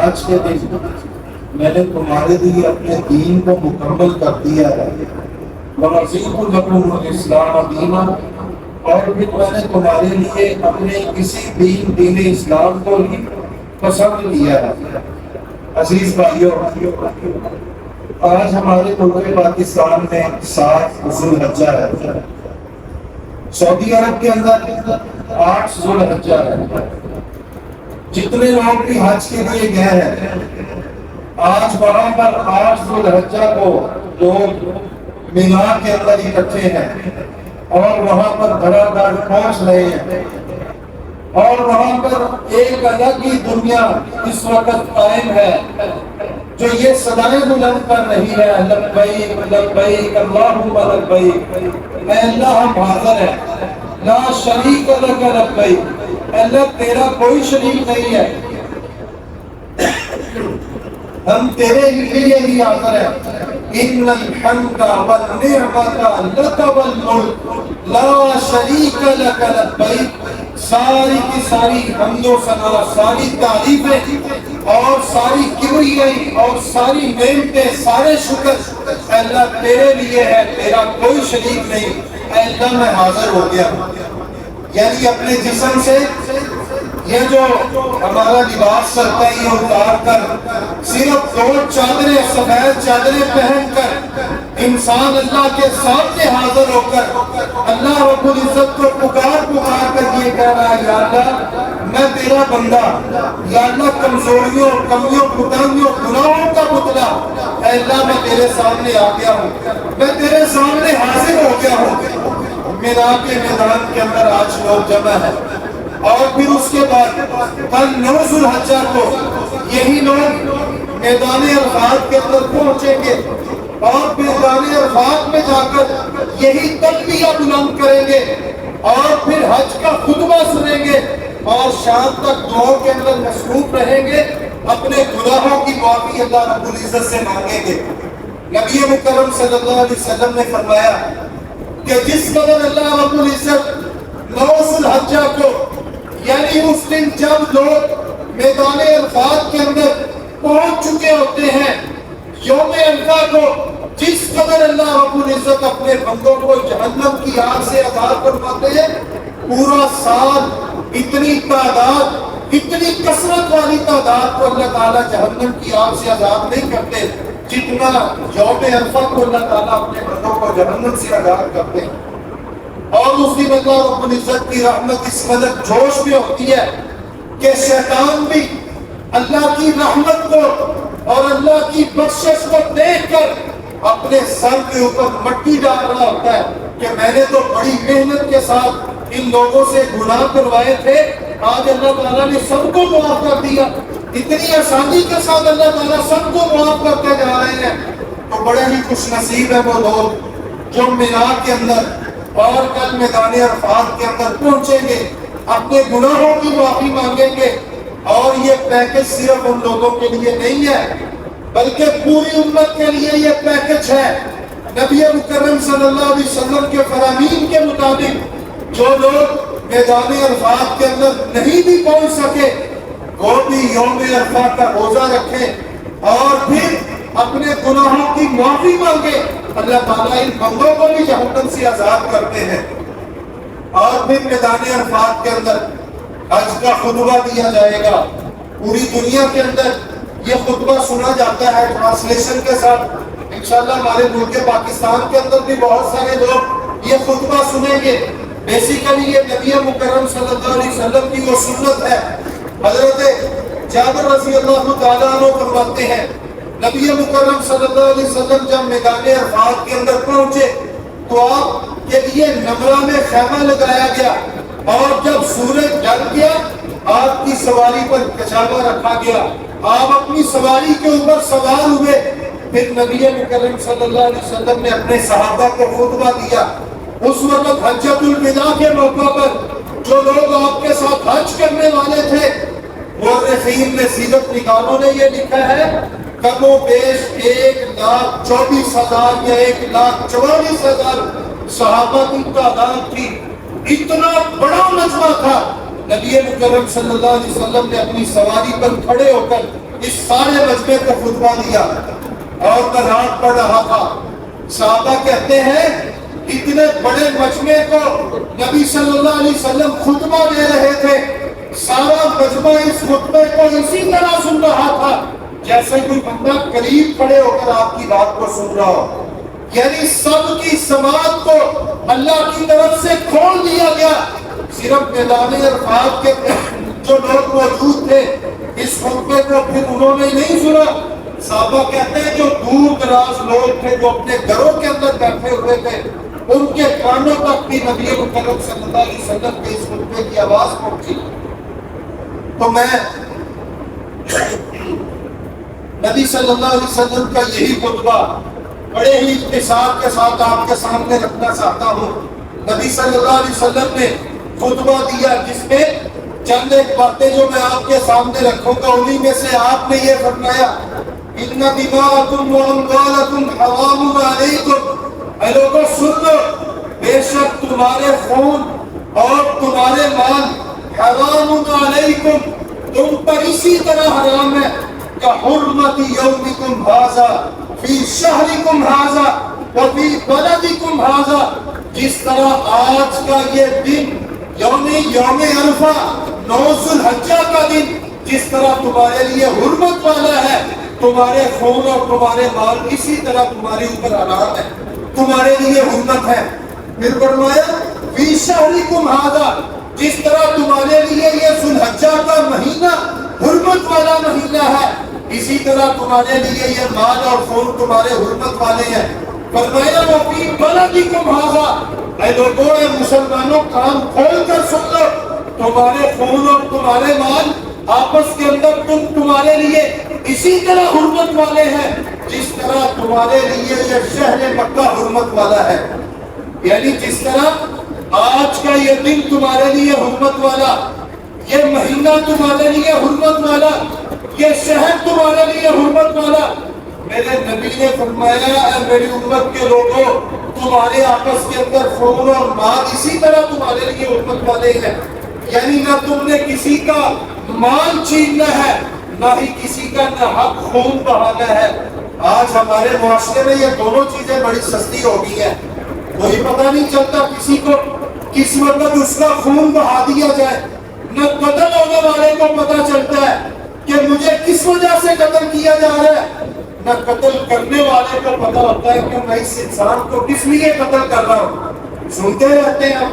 آج کے دن میں نے تمہارے لیے اپنے دین کو مکمل کر دیا ہے، وَرَضِيتُ لَكُمُ الْإِسْلَامَ دِينًا، اور پھر میں نے تمہارے لیے اپنے کسی دین اسلام کو ہی پسند کیا ہے۔ عزیز بھائیوں، آج ہمارے ملک پاکستان میں 7 ذو الحجہ ہے، سعودی عرب کے اندر 8 ذو الحجہ ہے۔ جتنے لوگ بھی حج کے لیے گئے ہیں، آج وہاں پر 8 ذو الحجہ کو لوگ مینا کے اندر اکٹھے ہیں اور وہاں پر دھڑا دھڑ پہنچ رہے ہیں، اور وہاں پر ایک الگ ہی دنیا اس وقت قائم ہے جو یہ صدائیں بلند کر رہی ہے، لبیک لبیک اللہم لبیک، اے اللہ ہم حاضر ہیں، لا شریک لک لبیک، اے اللہ تیرا کوئی شریک نہیں ہے، ہم تیرے لیے ہی حاضر ہیں، ان الحمد والنعمت لک والملک لا شریک لک لبیک، ساری کی ساری حمد و ثنا، ساری تعریفیں اور ساری کبریائی اور ساری نعمتیں، سارے شکر اے اللہ تیرے لیے ہے، تیرا کوئی شریک نہیں، اے اللہ میں حاضر ہو گیا۔ یعنی اپنے جسم سے یہ جو ہمارا لباس سرتا ہے یہ اتار کر صرف 2 چادریں، سفید چادریں پہن کر انسان اللہ کے سامنے حاضر ہو کر اللہ رب العزت کو پکار کر یہ کہہ رہا ہے، یا اللہ میں تیرا بندہ، یا اللہ کمزوریوں، کمیوں، کوتاہیوں، گناہوں کا پتلا، اے اللہ میں تیرے سامنے آ گیا ہوں، میں تیرے سامنے حاضر ہو گیا ہوں۔ مینا کے میدان کے اندر آج لوگ جمع ہیں، اور پھر اس کے بعد کل 9 ذو الحجہ کو یہی لوگ میدان عرفات کے اندر پہنچیں گے، اور میدان عرفات میں جا کر یہی تلبیہ بلند کریں گے، اور پھر حج کا خطبہ سنیں گے، اور شام تک دعاؤں کے اندر مصروف رہیں گے، اپنے گناہوں کی معافی اللہ رب العزت سے مانگیں گے۔ نبی مکرم صلی اللہ علیہ وسلم نے فرمایا کہ جس قدر اللہ رب العزت 9 ذو الحجہ کو، یعنی اس دن جب لوگ میدان عرفات کے اندر پہنچ چکے ہوتے ہیں، یوم عرفہ کو جس قدر اللہ رب العزت اپنے بندوں کو جہنم کی آگ سے آزاد فرماتے ہیں، پورا سال اتنی تعداد، اتنی کثرت والی تعداد کو اللہ تعالیٰ جہنم کی آگ سے آزاد نہیں کرتے جتنا یوم عرفہ کو اللہ تعالیٰ اپنے بندوں کو جہنم سے آزاد کرتے ہیں۔ اور اس دن اللہ رب العزت کی رحمت اس قدر جوش میں ہوتی ہے کہ شیطان بھی اللہ کی رحمت کو اور اللہ کی بخشش کو دیکھ کر اپنے سر کے اوپر مٹی ڈال رہا ہوتا ہے کہ میں نے تو بڑی محنت کے ساتھ ان لوگوں سے گناہ کروائے تھے، آج اللہ تعالیٰ نے سب کو معاف کر دیا، اتنی آسانی کے ساتھ اللہ تعالیٰ سب کو معاف کرتے جا رہے ہیں۔ تو بڑے ہی خوش نصیب ہے وہ لوگ جو مینا کے اندر اور کل میدان عرفات کے اندر پہنچیں گے، اپنے گناہوں کی معافی مانگیں گے۔ اور یہ پیکج صرف ان لوگوں کے لیے نہیں ہے بلکہ پوری امت کے لیے یہ پیکج ہے۔ نبی مکرم صلی اللہ علیہ وسلم کے فرامین کے مطابق جو لوگ میدان عرفات کے اندر نہیں بھی پہنچ سکے وہ بھی یوم عرفہ کا روزہ رکھیں اور پھر اپنے گناہوں کی معافی مانگے، اللہ تعالیٰ ان بندوں کو بھی جہنم سے آزاد کرتے ہیں۔ اور پھر میدان عرفات کے اندر حج کا خطبہ دیا جائے گا، پوری دنیا کے اندر یہ خطبہ سنا جاتا ہے ٹرانسلیشن کے ساتھ۔ انشاءاللہ ہمارے ملک پاکستان کے اندر بھی بہت سارے لوگ یہ خطبہ سنیں گے۔ بیسیکلی یہ نبی مکرم صلی اللہ علیہ وسلم کی وہ سنت ہے۔ حضرت جابر رضی اللہ تعالیٰ عنہ فرماتے ہیں نبی مکرم صلی اللہ علیہ وسلم جب میدان عرفات کے اندر پہنچے تو آپ کے لیے نمرہ میں خیمہ لگایا گیا، اور جب سورج ڈھل گیا آپ کی سواری پر کشادہ رکھا گیا، آپ اپنی سواری کے اوپر سوار ہوئے۔ پھر نبی مکرم صلی اللہ علیہ وسلم نے اپنے صحابہ کو خطبہ دیا۔ اس وقت حجۃ الوداع کے موقع پر جو لوگ آپ کے ساتھ حج کرنے والے تھے، مورخین نے سیرت نگاروں نے یہ لکھا ہے کم و بیش 1,24,000 یا 1,44,000 صحابہ کی تعداد تھی۔ اتنا بڑا مجمع تھا۔ نبی مکرم صلی اللہ علیہ وسلم نے اپنی سواری پر کھڑے ہو کر اس سارے مجمع کو خطبہ دیا اور نماز پڑھ رہا تھا. صحابہ کہتے ہیں اتنے بڑے مجمع کو نبی صلی اللہ علیہ وسلم خطبہ دے رہے تھے, سارا مجمع اس خطبے کو اسی طرح سن رہا تھا جیسے کوئی بندہ قریب کھڑے ہو کر آپ کی بات کو سن رہا ہو. یعنی سب کی سماعت کو اللہ کی طرف سے کھول دیا گیا. صرف میدان عرفات کے جو لوگ موجود تھے اس خطبے کو پھر انہوں نے نہیں سنا. صحابہ کہتے ہیں جو دور دراز لوگ تھے جو اپنے گھروں کے اندر بیٹھے ہوئے تھے ان کے کانوں تک بھی نبی مکرم صلی اللہ علیہ وسلم کے اس خطبے کی آواز پہنچی. تو میں نبی صلی اللہ علیہ وسلم کا یہی خطبہ بڑے ہی اختصار کے ساتھ آپ کے سامنے رکھنا چاہتا ہوں. نبی صلی اللہ علیہ وسلم نے خطبہ دیا جس میں چند ایک باتیں جو میں آپ کے سامنے رکھوں گا انہی میں سے آپ نے یہ فرمایا ان دماءکم واموالکم حرام علیکم. اے لوگوں سن لو, بے شک تمہارے خون اور تمہارے مال حرام علیکم تم پر اسی طرح حرام ہے کحرمت یومکم ھذا فی شہرکم ھذا وفی بلدکم ھذا. جس طرح آج کا یہ دن یوم عرفہ 9 ذی الحجہ کا دن جس طرح تمہارے لیے حرمت والا ہے, تمہارے خون اور تمہارے مال اسی طرح تمہارے اوپر حرام ہے, تمہارے لیے حرمت ہے. پھر فرمایا فی شہرکم ھذا جس طرح تمہارے لیے یہ ذی الحجہ کا مہینہ حرمت والا مہینہ ہے اسی طرح تمہارے لیے یہ مال اور خون تمہارے حرمت والے ہیں. فرمایا وفی بلدکم ھذا, اے لوگوں اے مسلمانوں کان کھول کر سن لو, تمہارے خون اور تمہارے مال آپس کے اندر تمہارے لیے اسی طرح حرمت والے ہیں جس طرح تمہارے لیے یہ شہر مکہ حرمت والا ہے. یعنی جس طرح آج کا یہ دن تمہارے لیے حرمت والا, یہ مہینہ تمہارے لیے حرمت والا, یہ شہر تمہارے لیے حرمت والا. میرے نبی نے فرمایا اے میری امت کے لوگوں تمہارے آپس کے اندر خون اور مال اسی طرح تمہارے لیے حرمت والے ہیں. یعنی نہ تم نے کسی کا مال چھیننا ہے نہ ہی کسی کا نہ حق خون بہانا ہے. آج ہمارے معاشرے میں یہ دونوں چیزیں بڑی سستی ہو گئی ہیں. کوئی پتہ نہیں چلتا کسی کو کس وقت اس کا خون بہا دیا جائے. نہ قتل ہونے والے کو پتہ چلتا ہے کہ مجھے کس وجہ سے قتل کیا جا رہا ہے, نہ قتل کرنے والے کو پتہ ہوتا ہے کہ میں اس انسان کو کس لیے قتل کر رہا ہوں. سنتے رہتے ہیں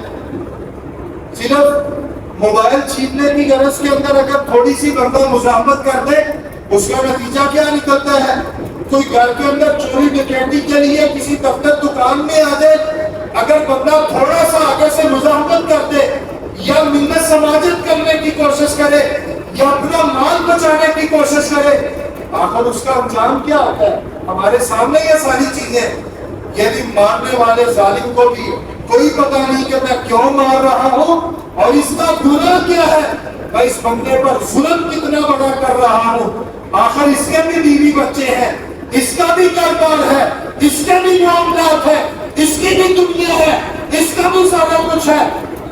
صرف موبائل چھیننے کی غرض کے اندر اگر تھوڑی سی بندہ مزاحمت کر دے اس کا نتیجہ کیا نکلتا ہے. کوئی گھر کے اندر چوری ڈکیتی کے لیے کسی دفتر دکان میں آ جائے, اگر بندہ تھوڑا سا آگے سے مزاحمت کر دے یا منت سماجت کرنے کی کوشش کرے یا اپنا مال بچانے کی کوشش کرے, آخر اس کا انجام کیا ہوتا ہے ہمارے سامنے یہ ساری چیزیں. یعنی مارنے والے ظالم کو بھی کوئی پتہ نہیں کہ میں کیوں مار رہا ہوں اور اس کا گناہ کیا ہے, میں اس بندے پر ظلم کتنا بڑا کر رہا ہوں. آخر اس کے بھی بیوی بچے ہیں, اس کا بھی کاروبار ہے, اس کے بھی معاملات ہے, اس کی بھی دنیا ہے, اس کا بھی سارا کچھ ہے,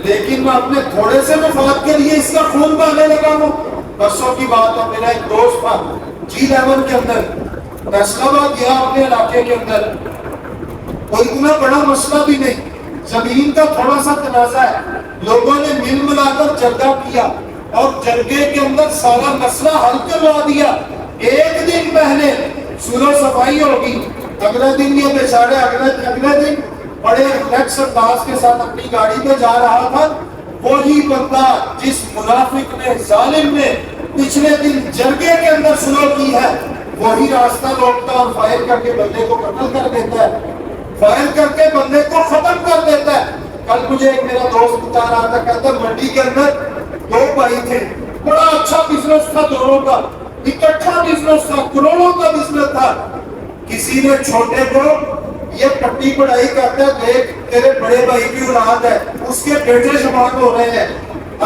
لیکن میں اپنے تھوڑے سے مفاد کے لیے اس کا خون بہانے لگا ہوں. برسوں کی بات ہے, میرا ایک دوست تھا G11 کے اندر فیصلہ آباد گیا اپنے علاقے کے اندر, کوئی اتنا بڑا مسئلہ بھی نہیں, زمین کا تھوڑا سا تنازع ہے, لوگوں نے مل ملا کر جرگہ کیا اور جرگے کے اندر سارا مسئلہ حل کروا دیا. ایک دن پہلے سلو صفائی ہوگی, اگلے دن یہ بیچارے اگلے دن بڑے ریلیکس انداز کے ساتھ اپنی گاڑی پہ جا رہا تھا. وہی بندہ جس منافق نے ظالم نے پچھلے دن جرگے کے اندر سلو کی ہے وہی راستہ روکتا اور فائر کر کے بندے کو قتل کر دیتا ہے, فائر کر کے بندے کو ختم کر دیتا ہے. کل مجھے ایک میرا دوست بتا رہا تھا, کہتا منڈی کے اندر 2 بھائی تھے, بڑا اچھا بزنس تھا دونوں کا, اکٹھا بزنس تھا, کروڑوں کا بزنس تھا. کسی نے چھوٹے کو یہ پٹی پڑھائی کرتا ہے, دیکھ تیرے بڑے بھائی کی اولاد ہے, اس کے بیٹے شمار ہو رہے ہیں,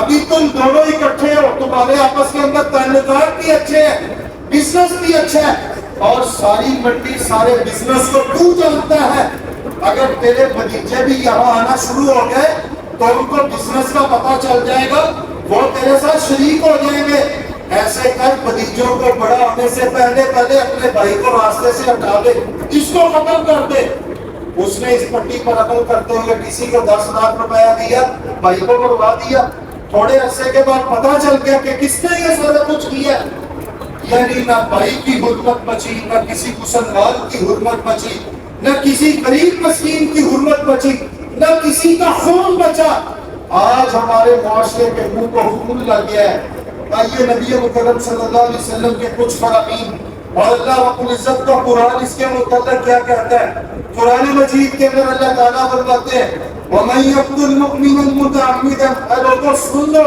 ابھی تم دونوں اکٹھے ہو, تمہارے آپس کے اندر تعلقات بھی اچھے ہیں, بزنس بھی اچھا ہے, اور ساری منڈی سارے بزنس کو تو جانتا ہے. اگر تیرے بھتیجے بھی یہاں آنا شروع ہو گئے تو ان کو بزنس کا پتہ چل جائے گا, وہ تیرے ساتھ شریک ہو جائیں گے. ایسے کر بھتیجوں کو بڑا ہونے سے پہلے اپنے بھائی کو راستے سے ہٹا دے، اس کو ختم کر دے۔ اس نے اس پٹی پر عمل کرتے ہوئے کسی کو 10 لاکھ روپیہ دیا، بھائی کو مروا دیا۔ تھوڑے عرصے کے بعد پتا چل گیا کہ کس نے یہ سارا کچھ کیا، یعنی نہ بھائی کی حرمت بچی، نہ کسی مسلمان کی حرمت بچی، نہ کسی غریب مسکین کی حرمت بچی، نہ کسی کا خون بچا۔ آج ہمارے معاشرے کے منہ کو خون لگ گیا ہے۔ آئیے نبی مکرم صلی اللہ علیہ وسلم کے کچھ فرامین اور اللہ رب العزت کا قرآن اس کے متعلق کیا کہتا ہے۔ قرآن مجید کے اندر اللہ تعالیٰ فرماتے ہیں وَمَن يَقْتُلْ مُؤْمِنًا مُتَعَمِّدًا، اے لوگوں سن لو،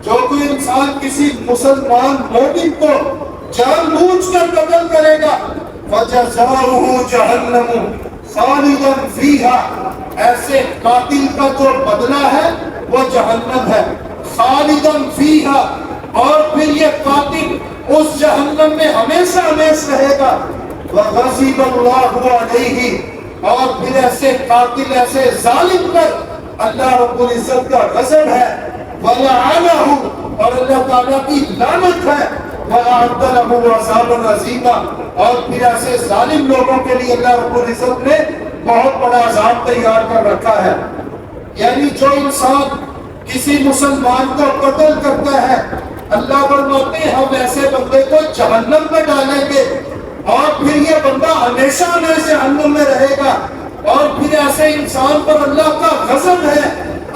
جو کوئی انسان کسی مسلمان مومن کو جان بوجھ کر قتل کرے گا فَجَزَاؤُهُ جَهَنَّمُ خَالِدًا فِيهَا، ایسے قاتل کا جو بدلہ ہے وہ جہنم ہے، خالدًا فِيهَا، اور پھر یہ قاتل اس جہنم میں ہمیشہ ہمیشہ رہے گا۔ وَغَضِبَ اللَّهُ عَلَيْهِ، اور پھر ایسے قاتل ایسے ظالم پر اللہ رب العزت کا غضب ہے۔ وَلَعَنَهُ، اور اللہ تعالیٰ کی لعنت ہے۔ وَأَعَدَّ لَهُ عَذَابًا عَظِيمًا، اور پھر ایسے ظالم لوگوں کے لیے اللہ رب العزت نے بہت بڑا عذاب تیار کر رکھا ہے۔ یعنی جو انسان کسی مسلمان کو قتل کرتا ہے، اللہ فرماتے ہیں ہم ایسے بندے کو جہنم میں ڈالیں گے، اور پھر یہ بندہ ہمیشہ ہمیشہ جہنم میں رہے گا، اور پھر ایسے انسان پر اللہ کا غضب ہے،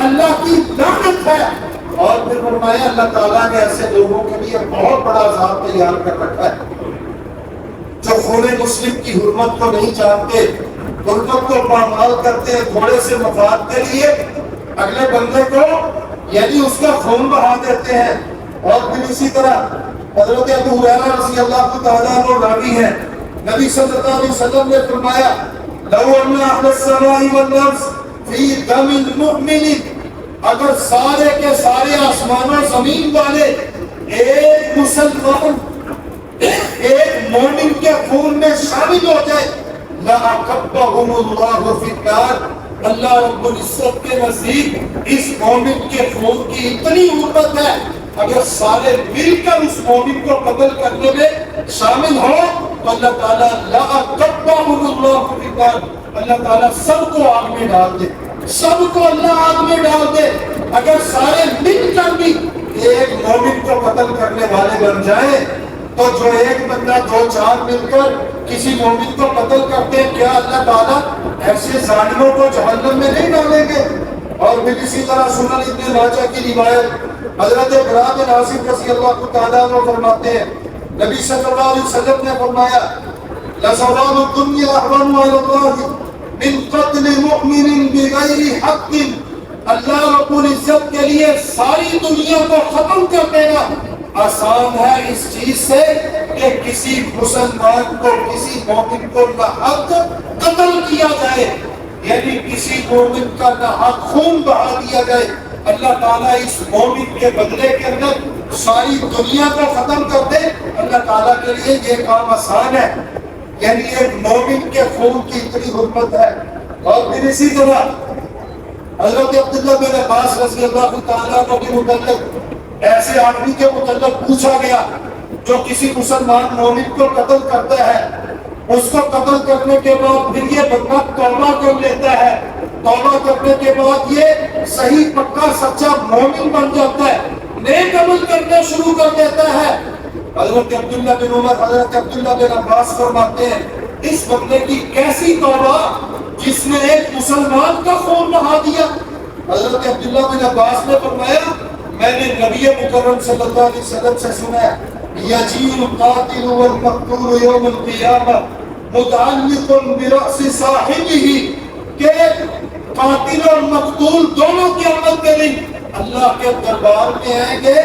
اللہ کی لعنت ہے، اور پھر فرمایا اللہ تعالیٰ نے ایسے لوگوں کے لیے بہت بڑا عذاب تیار کر رکھا ہے۔ جو خون مسلم کی حرمت کو نہیں جانتے، حرمت کو پامال کرتے ہیں تھوڑے سے مفاد کے لیے، اگلے بندے کو یعنی اس کا خون بہا دیتے ہیں۔ اور پھر اسی طرح حضرت ابو ہریرہ رضی اللہ تعالیٰ عنہ راوی ہیں، نبی صلی اللہ علیہ وسلم نے فرمایا لو ان اہل السماء والارض فی دم المؤمن، اگر سارے کے سارے آسمان و زمین والے ایک مسلمان ایک مومن کے خون میں شامل ہو جائے لَأَكَبَّهُمُ اللَّهُ فِي النَّارِ، اللہ رب العزت کے نزدیک اس مومن کے خون کی اتنی حرمت ہے، اگر سارے مل کر اس مومن کو قتل کرنے میں شامل ہو تو اللہ تعالیٰ لَأَكَبَّهُمُ اللَّهُ فِي النَّارِ، اللہ تعالیٰ سب کو آگ میں ڈال دے، سب کو اللہ آگ میں ڈال دے۔ اگر سارے مل کر بھی ایک مومن کو قتل کرنے والے بن جائیں تو جو ایک بندہ دو چار مل کر کسی مومن کو قتل کرتے ہیں، کیا اللہ تعالیٰ ایسے ظالموں کو جہنم میں نہیں ڈالیں گے؟ اور پھر اسی طرح سنن ابن ماجہ کی روایت حضرت براء بن عازب رضی اللہ تعالیٰ عنہ فرماتے ہیں نبی صلی اللہ علیہ وسلم نے فرمایا لَزَوَالُ الدُّنْيَا أَهْوَنُ عَلَى اللَّهِ مِنْ قَتْلِ مُؤْمِنٍ بِغَيْرِ حَقٍ، اللہ رب العزت کے لیے ساری دنیا کو ختم کر دینا آسان ہے اس چیز سے کہ کسی مسلمان کو کسی مومن کو ناحق قتل کیا جائے، یعنی کسی مومن کا ناحق خون بہا دیا جائے۔ اللہ تعالیٰ اس مومن کے بدلے کے اندر ساری دنیا کو ختم کر دے، اللہ تعالیٰ کے لیے یہ کام آسان ہے، یعنی ایک مومن کے خون کی اتنی حرمت ہے۔ اور پھر اسی طرح حضرت عبداللہ بن عباس رضی اللہ تعالیٰ عنہ کے متعلق ایسے آدمی کے متعلق پوچھا گیا جو کسی مسلمان مومن کو قتل کرتا ہے، اس کو قتل کرنے کے بعد پھر یہ بندہ توبہ کر لیتا ہے، توبہ کرنے کے بعد یہ صحیح پکا سچا مومن بن جاتا ہے، نیک عمل کرنا شروع کر دیتا ہے۔ حضرت عبداللہ بن عمر حضرت عبداللہ بن عباس فرماتے ہیں اس بندے کی کیسی توبہ جس نے ایک مسلمان کا خون بہا دیا۔ حضرت عبداللہ بن عباس نے فرمایا میں نے نبی مکرم صلی اللہ علیہ وسلم سے سنا ہے یجیء القاتل والمقتول یوم القیامہ متعلق برأس صاحبہ، کہ قاتل اور مقتول دونوں قیامت کے دن اللہ کے دربار میں آئیں گے،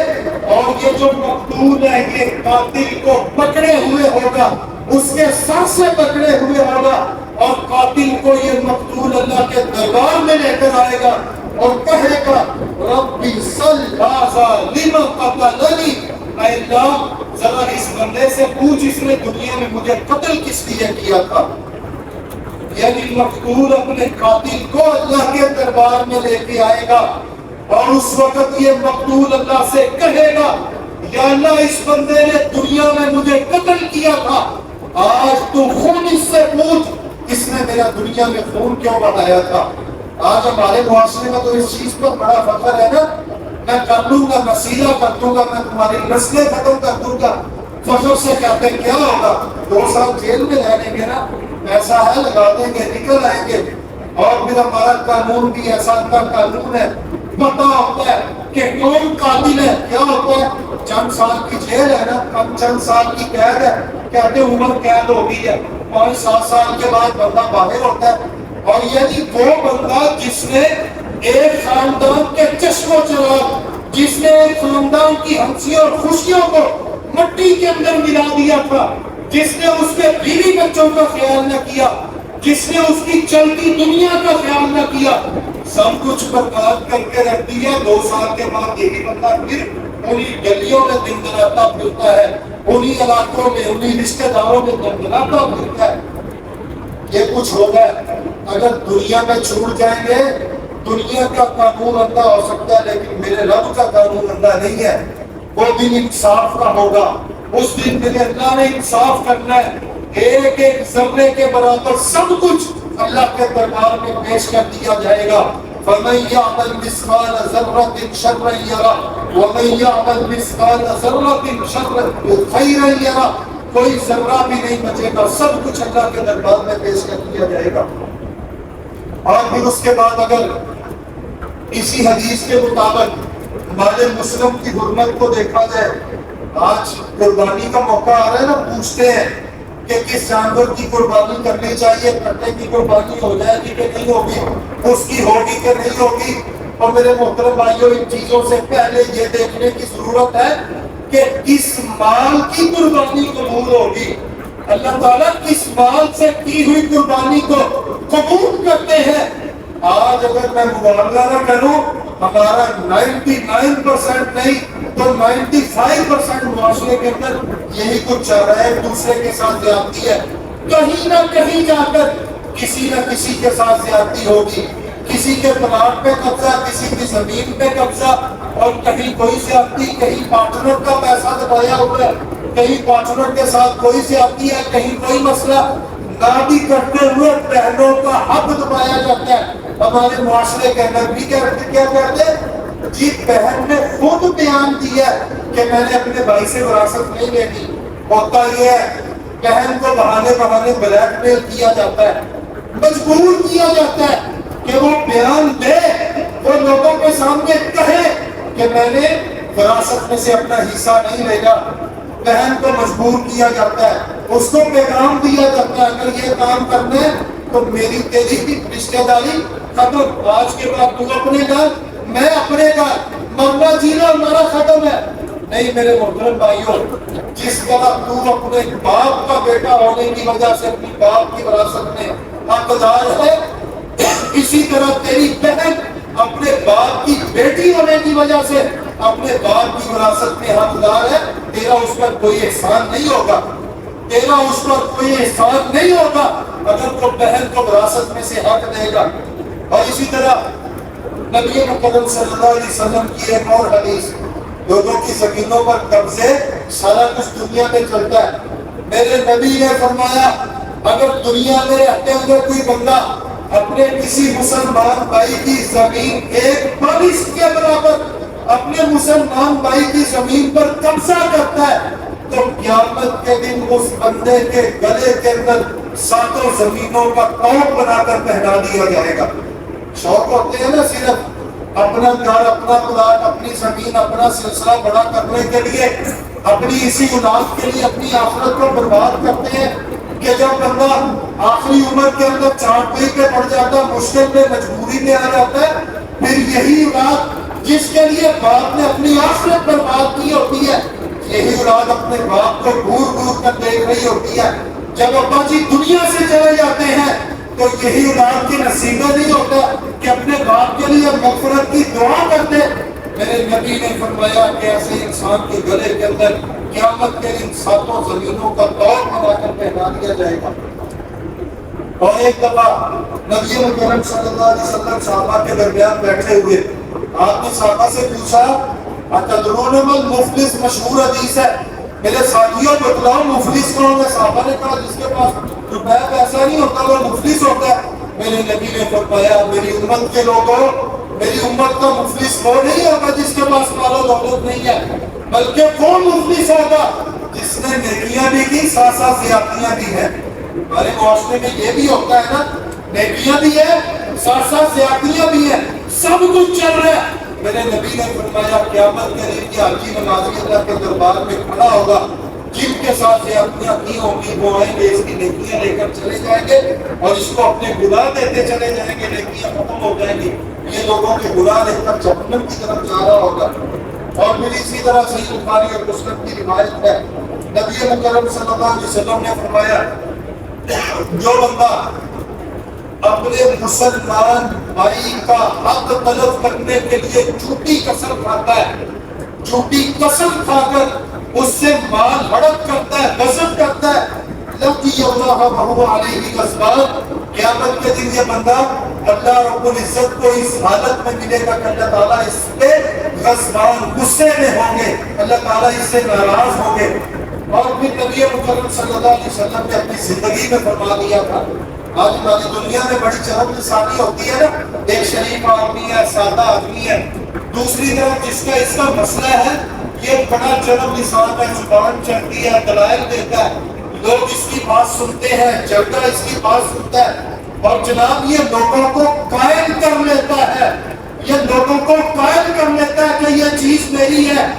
اور یہ جو مقتول ہے یہ قاتل کو پکڑے ہوئے ہوگا، اس کے سر سے پکڑے ہوئے ہوگا، اور قاتل کو یہ مقتول اللہ کے دربار میں لے کر آئے گا اور کہے گا ربی صل ھذا لما قتلنی، اے اللہ ذرا اس بندے سے پوچھ اس نے دنیا میں مجھے قتل کس لیے کیا تھا۔ یعنی مقتول اپنے قاتل کو اللہ کے دربار میں لے کے آئے گا، اور اس وقت یہ مقتول اللہ سے کہے گا یا اللہ اس بندے نے دنیا میں مجھے قتل کیا تھا، آج تو خون اس سے پوچھ اس نے میرا دنیا میں خون کیوں بڑھایا تھا۔ آج ہمارے معاشرے میں تو اس چیز پر بڑا فخر ہے نا، میں کر لوں گا، وسیلہ کر دوں گا، میں تمہاری نسلیں ختم کر دوں گا۔ فخر سے کہتے ہیں کیا ہوگا، 2 سال جیل میں رہ لیں گے نا، ایسا ہے لگا دیں گے نکل آئیں گے۔ اور پھر ہمارا قانون بھی ایسا کا قانون ہے، پتہ ہوتا ہے کہ کون قاتل ہے، کیا ہوتا ہے چند سال کی جیل ہے نا، چند سال کی قید ہے، کہتے ہیں عمر قید ہو گئی ہے، 5-7 سال کے بعد بندہ باہر ہوتا ہے۔ اور یعنی وہ بندہ جس نے ایک خاندان کے چشم و چراغ، جس نے ایک خاندان کی ہنسیوں اور خوشیوں کو مٹی کے اندر ملا دیا تھا، جس نے اس کے بیوی بچوں کا خیال نہ کیا، جس نے اس کی چلتی دنیا کا خیال نہ کیا، سب کچھ برباد کر کے رکھ دیا۔ 2 سال کے بعد یہی بندہ پھر انہی گلیوں میں دندناتا پھرتا ہے، انہی علاقوں میں انہی رشتہ داروں میں دندناتا پھرتا ہے۔ یہ کچھ ہوگا اگر دنیا میں چھوٹ جائیں گے، دنیا کا قانون اندھا ہو سکتا ہے لیکن میرے رب کا قانون اندھا نہیں ہے۔ وہ دن انصاف کا ہوگا، اس دن میرے اللہ نے انصاف کرنا ہے، ایک ایک ذرے کے برابر سب کچھ اللہ کے دربار میں پیش کر دیا جائے گا۔ فَمَن يَعْمَلْ مِثْقَالَ ذَرَّةٍ شَرًّا يَرَهُ وَمَن يَعْمَلْ مِثْقَالَ ذَرَّةٍ خَيْرًا يَرَهُ۔ کوئی ذرہ بھی نہیں بچے گا، سب کچھ اللہ کے دربار میں پیش کر دیا جائے گا۔ اور پھر اس کے بعد اگر اسی حدیث کے مطابق ہمارے مسلم کی حرمت کو دیکھا جائے، آج قربانی کا موقع آ رہا ہے نا، پوچھتے ہیں کہ کس جانور کی قربانی کرنی چاہیے، کٹے کی قربانی ہو جائے گی کہ نہیں ہوگی، اس کی ہوگی کہ نہیں ہوگی۔ اور میرے محترم بھائیوں، ان چیزوں سے پہلے یہ دیکھنے کی ضرورت ہے کہ کس مال کی قربانی قبول ہوگی۔ اللہ تعالیٰ کس مال سے کی ہوئی قربانی کو قبول کرتے ہیں۔ آج اگر میں مبالغہ نہ کروں، ہمارا 99% نہیں تو 95% معاشرے کے اندر یہی کچھ چل رہا ہے، ایک دوسرے کے ساتھ زیادتی ہے، کہیں نہ کہیں جا کر کسی نہ کسی کے ساتھ زیادتی ہوگی، کسی کے پلاٹ پہ قبضہ، کسی کی زمین پہ قبضہ، اور کہیں کوئی زیادتی، کہیں پارٹنر کا پیسہ دبایا ہوا ہے، کہیں پارٹنر کے ساتھ کوئی زیادتی ہے، کہیں کوئی مسئلہ نادی کرتے ہوئے بہنوں کا حق دبایا جاتا ہے۔ ہمارے معاشرے کے اندر بھی کیا کہتے ہیں جی، بہن نے خود بیان دیا کہ میں نے اپنے بھائی سے وراثت نہیں لینی۔ ہوتا یہ ہے بہن کو بہانے بہانے بلیک میل کیا جاتا ہے، مجبور کیا جاتا ہے کہ وہ بیان دے، وہ لوگوں کے سامنے کہے کہ میں نے وراثت میں سے اپنا حصہ نہیں لے گا۔ بہن کو مجبور کیا جاتا ہے، اس کو پیغام دیا جاتا ہے اگر یہ کام کرنا ہے تو میری تیری رشتہ داری ختم، آج کے بعد تو اپنے گھر میں اپنے گھر، مرنا جینا ہمارا ختم ہے۔ نہیں میرے محترم بھائیوں، جس طرح تو اپنے باپ کا بیٹا ہونے کی وجہ سے اپنی باپ کی وراثت میں حقدار ہے، اسی طرح تیری بہن اپنے باپ کی بیٹی ہونے کی وجہ سے اپنے باپ کی وراثت میں حقدار ہے۔ تیرا اس پر کوئی احسان نہیں ہوگا، تیرا اس پر کوئی احسان نہیں ہوگا اگر تو بہن کو وراثت میں سے حق دے گا۔ اور اسی طرح نبی مکرم صلی اللہ علیہ وسلم کی ایک اور حدیث، لوگوں کی زمینوں پر قبضے سارا کچھ دنیا میں چلتا ہے۔ میرے نبی نے فرمایا اگر دنیا میں رہتے ہوئے کوئی بندہ اپنے کسی مسلمان بھائی کی زمین ایک بارش کے برابر اپنے مسلمان بھائی کی زمین پر قبضہ کرتا ہے تو قیامت کے دن اس بندے کے گلے کے اندر 7 زمینوں کا ٹوپ بنا کر پہنا دیا جائے گا۔ شوق ہوتے ہیں نا صرف اپنا گھر، اپنا پلاٹ، اپنی زمین، اپنا سلسلہ بڑا کرنے کے لیے، اپنی اسی اولاد کے لیے اپنی آخرت کو برباد کرتے ہیں کہ جب بندہ آخری عمر کے اندر چاٹپائی پہ پڑ جاتا، مشکل میں، مجبوری میں آ جاتا ہے، پھر یہی اولاد جس کے لیے باپ نے اپنی آخرت برباد کی ہوتی ہے، یہی اولاد اپنے باپ کو گور گور کر دیکھ رہی ہوتی ہے۔ جب ابا جی دنیا سے چلے جاتے ہیں تو یہی اولاد کی نصیب میں نہیں ہوتا کہ اپنے باپ کے لیے مغفرت کی دعا کرتے۔ میرے نبی نے فرمایا کہ ایسے انسان کے گلے کے اندر قیامت کے دن 7 زمینوں کا طور بنا کر پہنا دیا جائے گا۔ اور ایک دفعہ نبی مکرم صلی اللہ علیہ وسلم صحابہ کے درمیان بیٹھے ہوئے، آپ نے صحابہ سے پوچھا اتدرون من مفلس مشہور حدیث ہے. میرے ساتھیوں بتلاؤ مفلس کون ہے؟ صحابہ نے کہا جس کے پاس روپے پیسہ نہیں ہوتا وہ مفلس ہوتا ہے. میرے نبی نے فرمایا میری امت کے لوگوں، میری امت کا مفلس وہ نہیں ہوگا جس کے پاس مال و دولت نہیں ہے، بلکہ وہ مفلس ہوگا جس نے نیکیاں بھی کی ساتھ ساتھ زیادتیاں بھی ہیں. ہمارے معاشرے میں یہ بھی ہوتا ہے نا، نیکیاں بھی ہے ساتھ ساتھ زیادتیاں بھی ہیں، سب کچھ چل رہا ہے. میرے نبی نے فرمایا قیامت کے دن یہ حاجی نمازی اللہ کے دربار میں کھڑا ہوگا، جن کے ساتھ زیادتیاں کی ہوں گی وہ آئیں گے، اس کی نیکیاں لے کر چلے جائیں گے اور اس کو اپنے گناہ دیتے چلے جائیں گے، نیکیاں ختم ہو جائیں گی. یہ لوگوں کے گناہ لے کر جہنم کی طرف جا رہا ہوگا. اور پھر اسی طرح صحیح بخاری اور مسلم کی روایت ہے، نبی مکرم صلی اللہ علیہ وسلم نے فرمایا جو بندہ اپنے مسلمان بھائی کا حق طلب کرنے کے لیے جھوٹی قسم کھاتا ہے، جھوٹی قسم کھا کر اس سے مال ہڑپ کرتا ہے، غصب کرتا ہے، لقی اللہ وہو علیہ غضبان، قیامت کے دن یہ بندہ اللہ رب العزت کو اس حالت میں ملے گا کہ اللہ تعالیٰ اس پہ غضبان، غصے میں ہوں گے، اللہ تعالیٰ اس سے ناراض ہوں گے. اور پھر نبی مکرم صلی اللہ علیہ وسلم نے اپنی زندگی میں فرما دیا تھا. آج ہماری دنیا میں بڑی چہل لسانی ہوتی ہے نا، ایک شریف آدمی ہے، سادہ آدمی ہے، دوسری طرف جس کا اس کا مسئلہ ہے یہ بڑا چہل لسان ہے، زبان چڑھتی ہے، دلائل دیتا ہے، لوگ اس کی بات سنتے ہیں، جگہ اس کی بات سنتا ہے اور جناب یہ لوگوں کو قائل کر لیتا ہے، یہ لوگوں کو قائل کر لیتا ہے کہ یہ چیز میری ہے.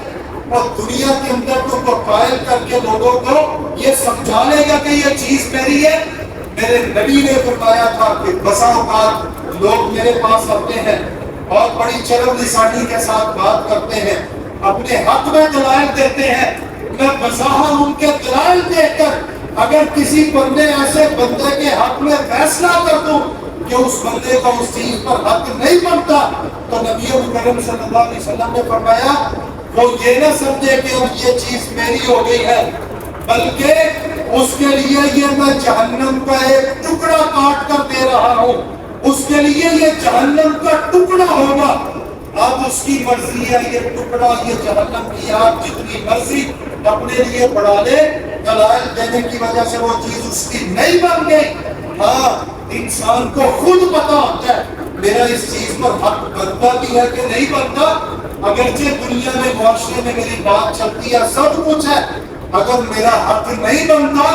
اور دنیا کے اندر تو قائل کر کے لوگوں کو یہ سمجھا لے گا کہ یہ چیز میری ہے. میرے نبی نے فرمایا تھا کہ بسا اوقات لوگ میرے پاس آتے ہیں اور بڑی چرب لسانی کے ساتھ بات کرتے ہیں، اپنے حق میں دلائل دیتے ہیں، میں بظاہر ان کے دلائل دیکھ کر اگر کسی بندے ایسے بندے کے حق میں فیصلہ کر دوں کہ اس بندے کو اس چیز پر حق نہیں بنتا، تو نبی کریم صلی اللہ علیہ وسلم نے فرمایا وہ یہ نہ سمجھے کہ اب یہ چیز میری ہو گئی ہے، بلکہ اس کے لیے یہ میں جہنم کا ایک ٹکڑا کاٹ کر دے رہا ہوں، اس کے لیے یہ جہنم کا ٹکڑا ہوگا. اب اس کی مرضی ہے، یہ ٹکڑا، یہ جہنم کی آگ جتنی مرضی اپنے لیے بڑھا لے، دلائل دینے کی وجہ سے وہ چیز اس کی نہیں بن گئی. ہاں انسان کو خود پتا ہوتا ہے میرا اس چیز پر حق بنتا بھی ہے کہ نہیں بنتا. اگرچہ دنیا میں معاشرے میں میری بات چلتی ہے، سب کچھ ہے، اگر میرا حق نہیں بنتا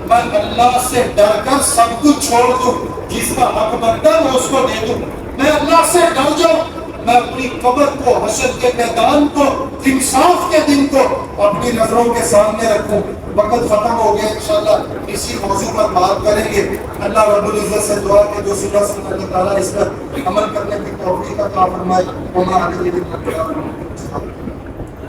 میں اللہ سے ڈر کر سب کچھ چھوڑ دوں، جس کا حق بنتا ہے میں اس کو دے دوں. میں اللہ سے ڈر جاؤں، میں اپنی قبر کو، حشر کے میدان کو، انصاف کے دن کو اپنی نظروں کے سامنے رکھوں. وقت ختم ہو گیا، انشاءاللہ اسی موضوع پر بات کریں گے. اللہ رب العزت سے دعا کہ جو سنا سنا اللہ تعالیٰ اس پر عمل کرنے کی توفیق عطا فرمائے.